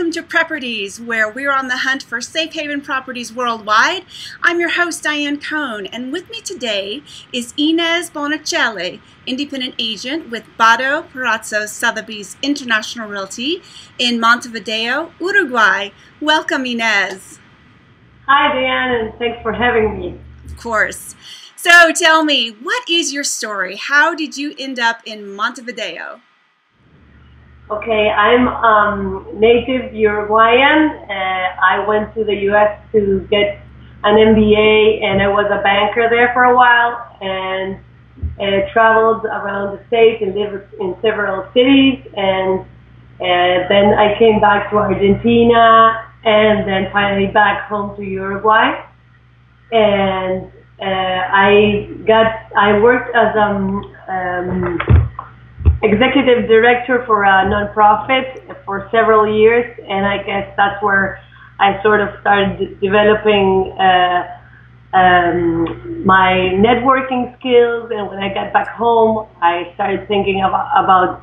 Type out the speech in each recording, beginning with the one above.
welcome to Prepperties, where we're on the hunt for safe haven properties worldwide. I'm your host, Diane Cohn, and with me today is Ines Bonicelli, independent agent with Bado, Perazzo, Sotheby's International Realty in Montevideo, Uruguay. Welcome, Ines. Hi, Diane, and thanks for having me. Of course. So tell me, what is your story? How did you end up in Montevideo? Okay, I'm native Uruguayan. I went to the U.S. to get an MBA, and I was a banker there for a while, and traveled around the state and lived in several cities, and then I came back to Argentina, and then finally back home to Uruguay, and I worked as executive director for a nonprofit for several years, and I guess that's where I sort of started developing my networking skills. And when I got back home, I started thinking about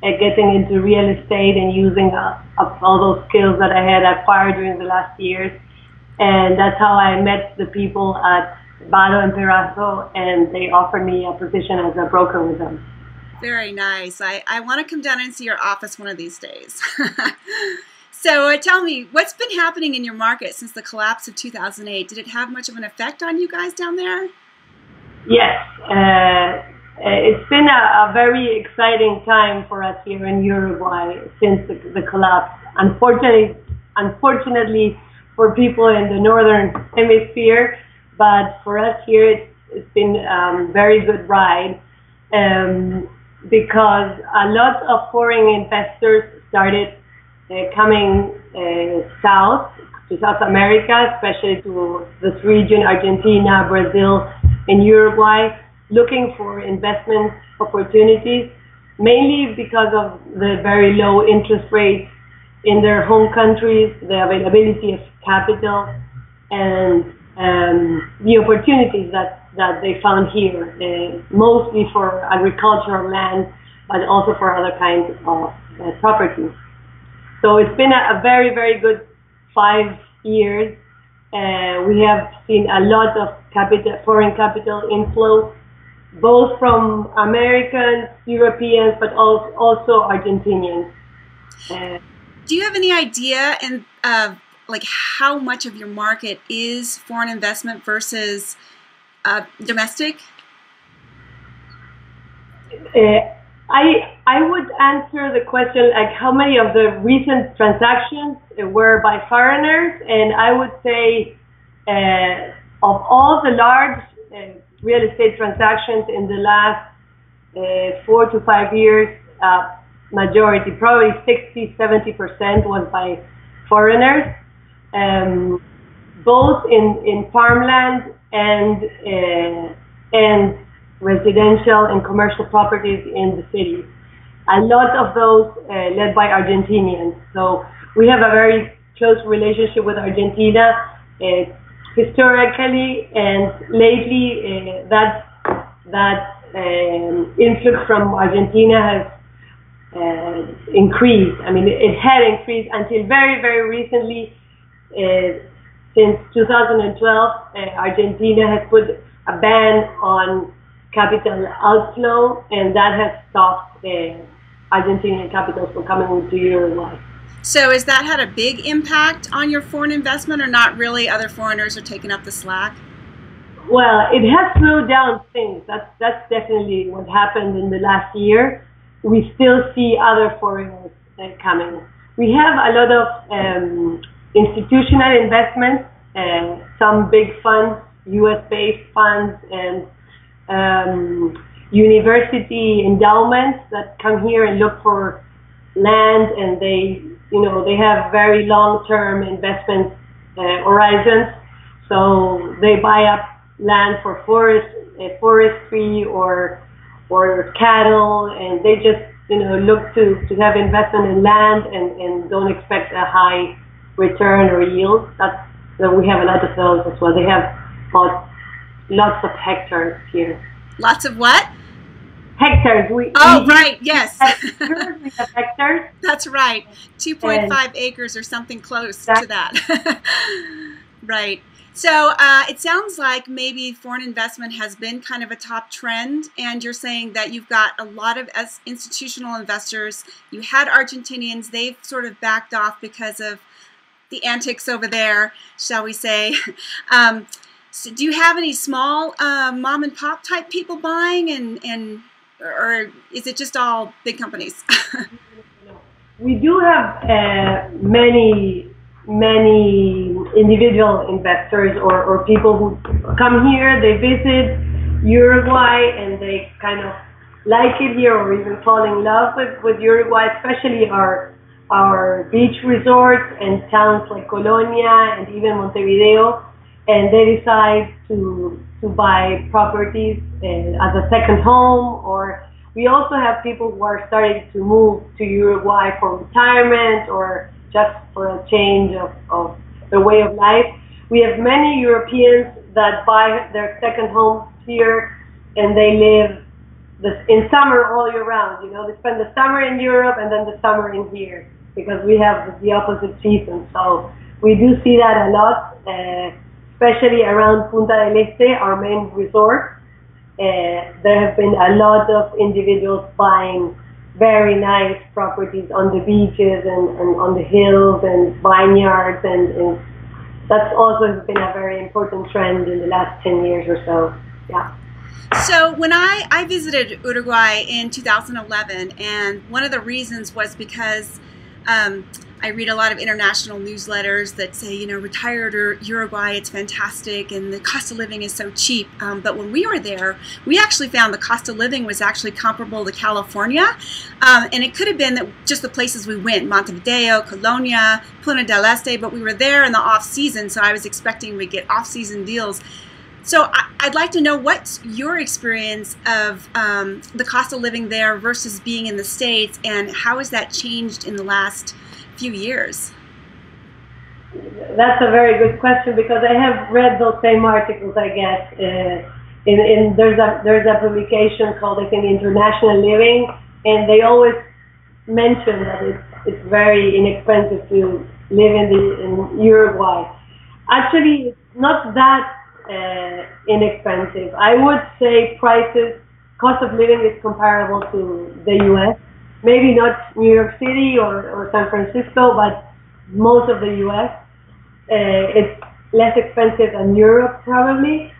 getting into real estate and using all those skills that I had acquired during the last years. And that's how I met the people at Bado and Perazzo, and they offered me a position as a broker with them. Very nice. I want to come down and see your office one of these days. So tell me, what's been happening in your market since the collapse of 2008? Did it have much of an effect on you guys down there? Yes. It's been a very exciting time for us here in Uruguay since the collapse. Unfortunately for people in the northern hemisphere, but for us here it's been a very good ride. Because a lot of foreign investors started coming south to South America, especially to this region, Argentina, Brazil, and Uruguay, looking for investment opportunities, mainly because of the very low interest rates in their home countries, the availability of capital, and the opportunities that they found here, mostly for agricultural land, but also for other kinds of properties. So it's been a very, very good 5 years. We have seen a lot of foreign capital inflow, both from Americans, Europeans, but also Argentinians. Do you have any idea like how much of your market is foreign investment versus domestic? I would answer the question like how many of the recent transactions were by foreigners, and I would say of all the large real estate transactions in the last 4 to 5 years, majority, probably 60–70% was by foreigners, both in farmland and residential and commercial properties in the city. A lot of those led by Argentinians. So we have a very close relationship with Argentina historically, and lately that influx from Argentina has increased. I mean, it had increased until very, very recently. Since 2012, Argentina has put a ban on capital outflow, and that has stopped Argentinian capital from coming into Uruguay. So has that had a big impact on your foreign investment, or not really? Other foreigners are taking up the slack? Well, it has slowed down things. That's definitely what happened in the last year. We still see other foreigners coming. We have a lot of institutional investments, some big funds, U.S.-based funds, and university endowments that come here and look for land, and they have very long-term investment horizons. So they buy up land for forestry or cattle, and they just look to have investment in land and don't expect a high return or yield. So we have a lot of those as well. They have lots of hectares here. Lots of what? hectares. Oh, right, yes. We have hectares. That's right. 2.5 acres or something close to that. Right. So it sounds like maybe foreign investment has been kind of a top trend, and you're saying that you've got a lot of institutional investors. You had Argentinians. They've sort of backed off because of the antics over there, shall we say. So do you have any small mom and pop type people buying, or is it just all big companies? We do have many individual investors or people who come here, they visit Uruguay and they kind of like it here or even fall in love with Uruguay, especially our beach resorts and towns like Colonia and even Montevideo, and they decide to buy properties as a second home. Or we also have people who are starting to move to Uruguay for retirement or just for a change of the way of life. We have many Europeans that buy their second homes here and they live in summer all year round. You know, they spend the summer in Europe and then the summer in here because we have the opposite season. So we do see that a lot, especially around Punta del Este, our main resort. There have been a lot of individuals buying very nice properties on the beaches and on the hills and vineyards, and that's also been a very important trend in the last 10 years or so. Yeah. So when I visited Uruguay in 2011, and one of the reasons was because I read a lot of international newsletters that say, you know, retired Uruguay, it's fantastic, and the cost of living is so cheap. But when we were there, we actually found the cost of living was actually comparable to California. And it could have been that just the places we went, Montevideo, Colonia, Punta del Este, but we were there in the off-season, so I was expecting we'd get off-season deals. So I'd like to know what's your experience of the cost of living there versus being in the States, and how has that changed in the last few years? That's a very good question because I have read those same articles, I guess. There's a publication called, I think, International Living, and they always mention that it's very inexpensive to live in Uruguay. Actually, it's not that inexpensive. I would say cost of living is comparable to the U.S. Maybe not New York City or San Francisco, but most of the U.S. It's less expensive than Europe, probably.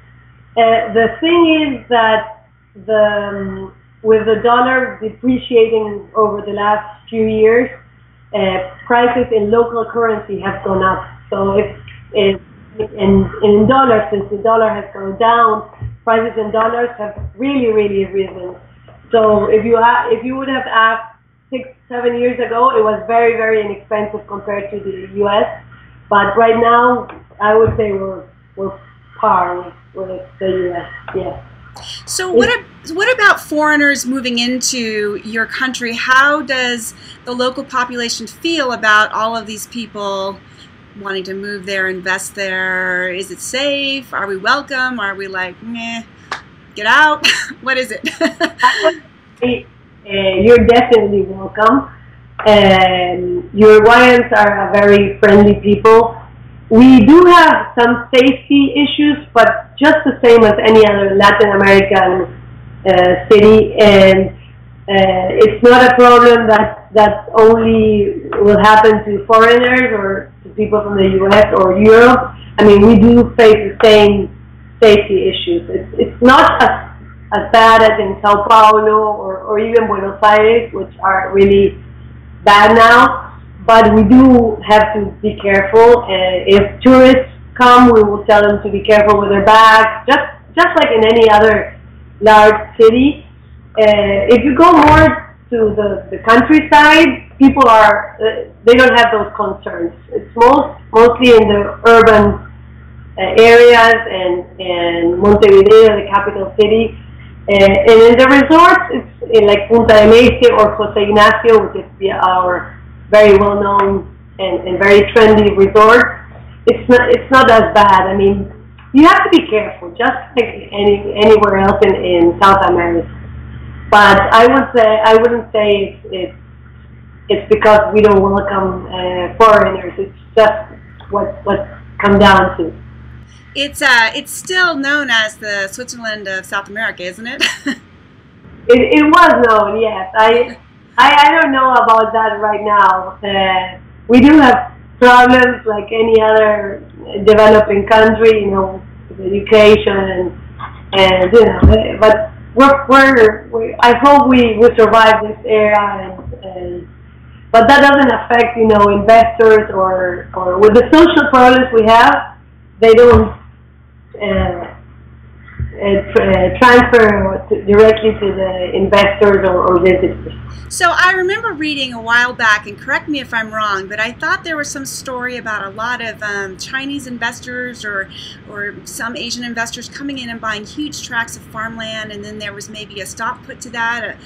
The thing is that with the dollar depreciating over the last few years, prices in local currency have gone up. So if in dollars, since the dollar has gone down, prices in dollars have really risen. So if you would have asked 6-7 years ago, it was very inexpensive compared to the U.S. But right now, I would say we're par with the U.S. Yes. So what about foreigners moving into your country? How does the local population feel about all of these people wanting to move there, invest there? Is it safe? Are we welcome? Are we like, meh, get out? What is it? You're definitely welcome. Uruguayans are a very friendly people. We do have some safety issues, but just the same as any other Latin American city, and it's not a problem that only will happen to foreigners or to people from the U.S. or Europe. I mean, we do face the same safety issues. It's not as bad as in Sao Paulo or even Buenos Aires, which are really bad now. But we do have to be careful. If tourists come, we will tell them to be careful with their bags, just like in any other large city. If you go more to the countryside, people they don't have those concerns. It's mostly in the urban areas and Montevideo, the capital city. And in the resorts, it's in like Punta del Este or José Ignacio, which is our very well-known and very trendy resort. It's not as bad. I mean, you have to be careful, just like anywhere else in South America. But I wouldn't say it's because we don't welcome foreigners. It's just what come down to. It's still known as the Switzerland of South America, isn't it? It was known, yes. I don't know about that right now. We do have problems like any other developing country, you know, with education and you know. But I hope we survive this era, but that doesn't affect, you know, investors or with the social problems we have. They don't transfer directly to the investors or visitors. So I remember reading a while back, and correct me if I'm wrong, but I thought there was some story about a lot of Chinese investors or some Asian investors coming in and buying huge tracts of farmland, and then there was maybe a stop put to that.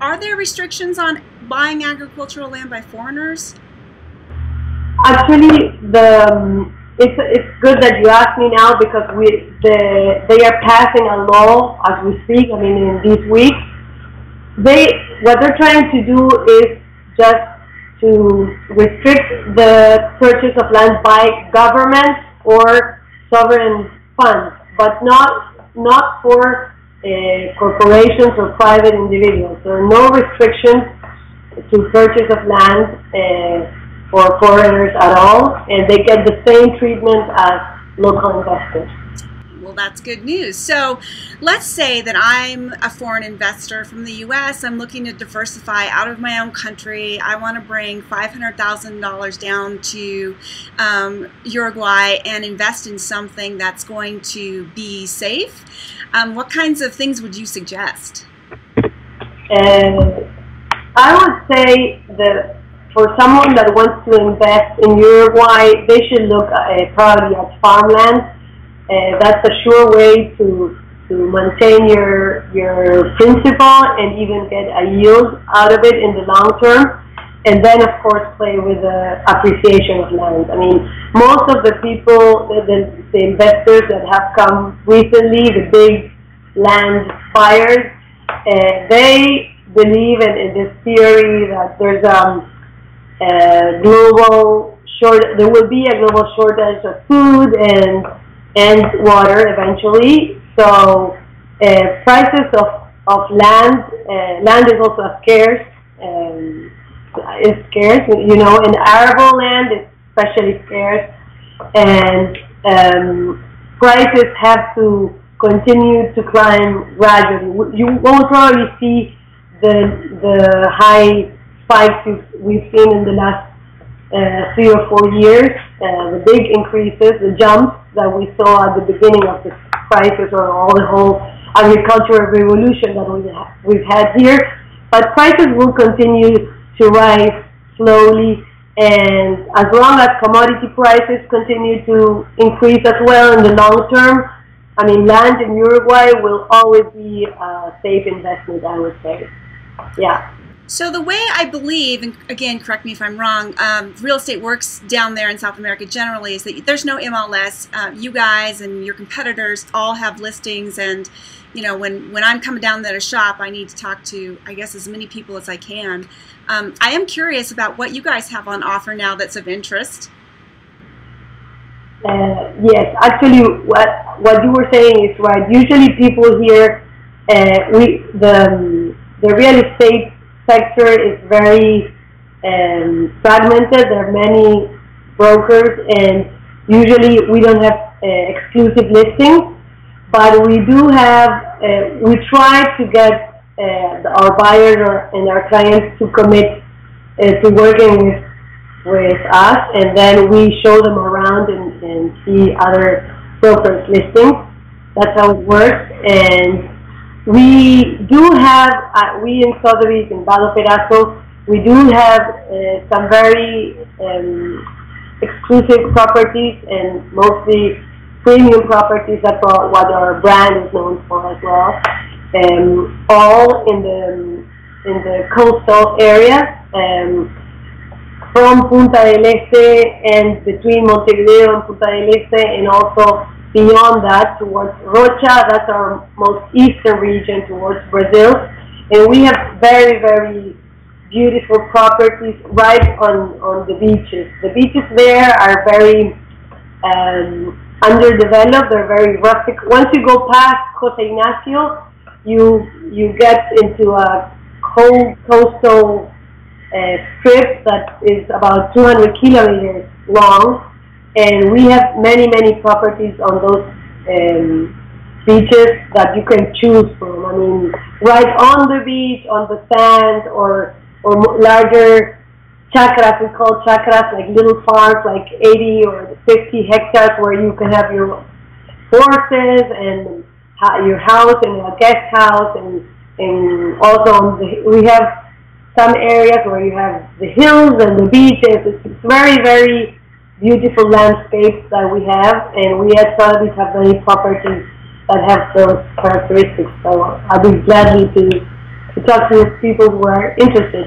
Are there restrictions on buying agricultural land by foreigners? Actually, it's good that you asked me now, because they are passing a law as we speak. I mean, in these weeks, what they're trying to do is just to restrict the purchase of land by governments or sovereign funds, but not for corporations or private individuals. There are no restrictions to purchase of land for foreigners at all, and they get the same treatment as local investors. Well, that's good news. So let's say that I'm a foreign investor from the U.S. I'm looking to diversify out of my own country. I want to bring $500,000 down to Uruguay and invest in something that's going to be safe. What kinds of things would you suggest? I would say that for someone that wants to invest in Uruguay, they should look probably at farmland. That's a sure way to maintain your principal and even get a yield out of it in the long term. And then, of course, play with the appreciation of land. I mean, most of the people, the investors that have come recently, the big land buyers, they believe in this theory that there's there will be a global shortage of food and water eventually. So prices of land is also scarce. Is scarce, you know, and arable land is especially scarce, and prices have to continue to climb gradually. You won't probably see the high spikes we've seen in the last 3 or 4 years, the big increases, the jumps that we saw at the beginning of the crisis, or the whole agricultural revolution that we've had here. But prices will continue to rise slowly, and as long as commodity prices continue to increase as well in the long term, I mean, land in Uruguay will always be a safe investment, I would say. Yeah. So the way I believe, and again, correct me if I'm wrong, real estate works down there in South America generally is that there's no MLS. You guys and your competitors all have listings, and you know, when I'm coming down there to shop, I need to talk to, I guess, as many people as I can. I am curious about what you guys have on offer now that's of interest. Yes, actually, what you were saying is right. Usually, people here, the real estate sector is very fragmented. There are many brokers, and usually we don't have exclusive listings, but we do have, we try to get our buyers and our clients to commit to working with us, and then we show them around and see other brokers' listings. That's how it works. And we do have, we in Sotheby, in Bado, Perazzo, we do have some very exclusive properties, and mostly premium properties. That's what our brand is known for as well. All in the coastal area, from Punta del Este and between Montevideo and Punta del Este, and also beyond that towards Rocha. That's our most eastern region towards Brazil. And we have very, very beautiful properties right on the beaches. The beaches there are very underdeveloped. They're very rustic. Once you go past Jose Ignacio, you get into a coastal strip that is about 200 kilometers long, and we have many, many properties on those beaches that you can choose from. I mean, right on the beach, on the sand, or larger chacras. We call chacras like little farms, like 80 or 50 hectares, where you can have your horses and your house and a guest house, and also we have some areas where you have the hills and the beaches. It's very, very beautiful landscapes that we have, and we at Sotheby's have many properties that have those characteristics. So I'll be gladly to talk to people who are interested.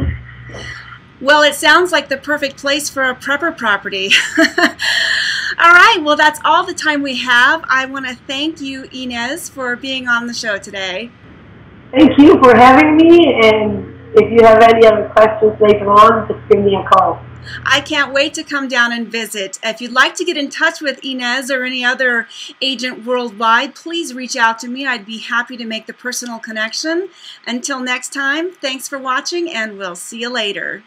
Well, it sounds like the perfect place for a prepper property. All right, well, that's all the time we have. I want to thank you, Ines, for being on the show today. Thank you for having me, and if you have any other questions later on, just give me a call. I can't wait to come down and visit. If you'd like to get in touch with Ines or any other agent worldwide, please reach out to me. I'd be happy to make the personal connection. Until next time, thanks for watching, and we'll see you later.